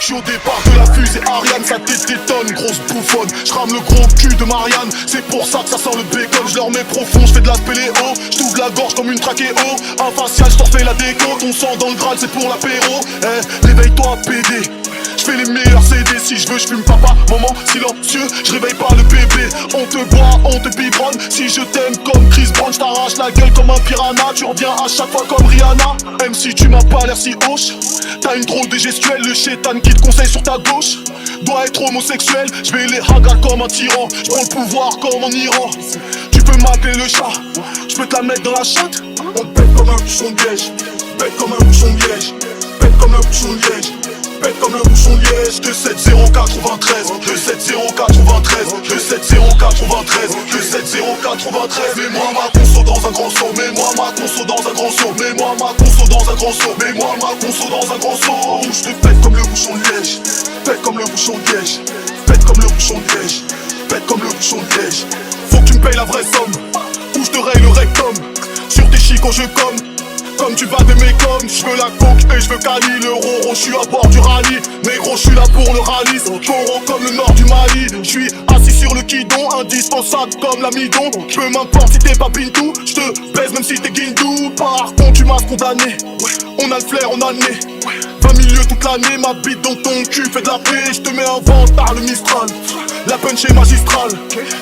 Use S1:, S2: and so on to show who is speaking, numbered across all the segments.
S1: J'suis au départ de la fusée Ariane, ça détonne, grosse bouffonne. J'rame le gros cul de Marianne, c'est pour ça que ça sent le bacon. J'leur mets profond, j'fais de la spéléo, j't'ouvre la gorge comme une trachéo. Un facial, j't'en fais la déco, ton sang dans le Graal c'est pour l'apéro. Réveille-toi PD, j'fais les meilleurs CD, si j'veux j'fume papa, maman silencieux, j'réveille pas le bébé. On te boit, on te biberonne, si je t'aime comme Chris Brown, j't'arrache la gueule comme un piranha. Tu reviens à chaque fois comme Rihanna, même si tu m'as pas l'air si hoche. T'as une drôle de gestuelle, le chétan qui te conseille sur ta gauche doit être homosexuel, j'vais les hagas comme un tyran. J'prends le pouvoir comme en Iran. Tu peux m'appeler le chat, j'peux te la mettre dans la chatte. On pète comme un bouchon de liège, pète comme un bouchon de liège, pète comme un bouchon de liège, pète comme un bouchon de liège. 27093, 27093, 27093, 27093. Mets-moi ma conso dans un grand saut, mets-moi ma conso dans un grand saut, mets-moi ma conso dans un grand saut, mets-moi ma conso dans un grand saut. J'te pète comme le bouchon de liège, pète comme le bouchon de liège, pète comme le bouchon de liège, pète comme le bouchon de liège. Faut que tu me payes la vraie somme, ou j'te raye le rectum. Sur tes chicots je comme tu vas d'aimer comme j'veux la coke et j'veux Cali. Le roro, j'suis à bord du rallye, mais gros j'suis là pour le rallye. Taureau comme le nord du Mali, j'suis assis sur le guidon, indispensable comme l'amidon. Peu m'importe si t'es pas Bintou, j'te baise même si t'es Guindou. Par contre tu m'as condamné, on a le flair, on a le nez. 20 milieux toute l'année, ma bite dans ton cul fait de la paix. J'te mets un ventard le Mistral, la punch est magistrale.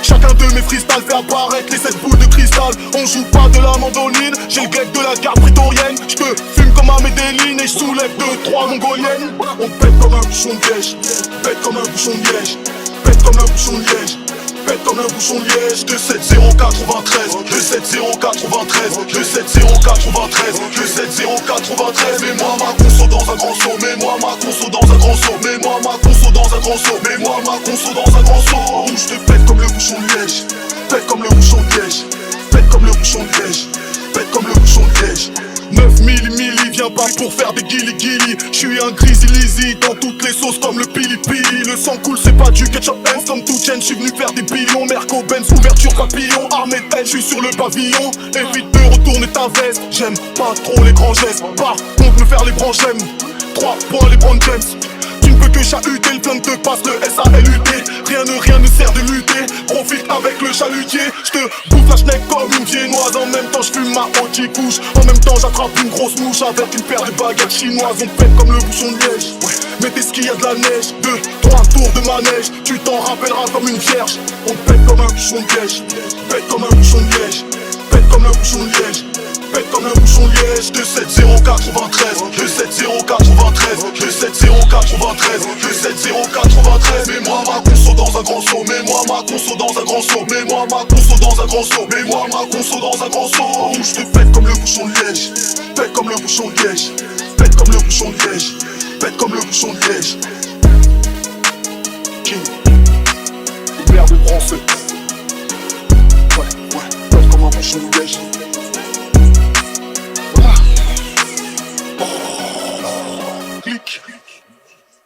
S1: Chacun de mes freestyles fait apparaître les 7 boules de cristal. On joue pas de la mandoline, j'ai le grec de la garde prétorienne. J'te fume comme un Medellin et j'soulève 2-3 mongoliennes. On pète comme un bouchon de liège, pète comme un bouchon de liège, pète comme un bouchon de liège, pète comme un bouchon de liège. 27093, 27093, 27093, 27093. Mets-moi ma conso dans un grand saut, mets-moi ma conso dans un grand saut, mets-moi ma conso dans un grand saut, mets-moi ma conso dans un grand saut. J'te pète comme le bouchon de liège, pète comme le bouchon de liège, pète comme le bouchon de liège, pète comme le bouchon de liège. 9000 milli, viens pas pour faire des guili-guili. J'suis un grizzly lizzy dans toutes les sauces comme le pili-pili. Le sang coule, c'est pas du ketchup Heinz comme tout chaîne. J'suis venu faire des billions, Merco Benz, ouverture papillon. Armée de haine, j'suis sur le pavillon. Évite de retourner ta veste, j'aime pas trop les grands gestes. Par contre me faire les branches, j'aime 3 points les Brown James. Tu ne peux que chahuter, le flingue te passe le SALUT. Rien ne sert de lutter, profite avec le chalutier. J'te bouffe la schneck comme une viennoise. En même temps j'fume ma haute couche. En même temps j'attrape une grosse mouche avec une paire de baguettes chinoises. On pète comme le bouchon de liège, mais t'es ski y'a de la neige. 2-3 tours de manège, tu t'en rappelleras comme une vierge. On pète comme un bouchon de liège, pète comme un bouchon de liège, pète comme un bouchon de liège, pète comme un bouchon de liège. 27093, 27093, 27093, 27093. Mets-moi ma conso dans un grand saut, mets-moi ma conso dans un grand saut, mets-moi ma conso dans un grand saut, mets-moi ma conso dans un grand saut. J'te pète comme le bouchon de liège, pète comme le bouchon de liège, pète comme le bouchon de liège, pète comme le bouchon de liège. King, l'air de bronze. Ouais, pète comme un bouchon de liège. Voilà. Oh.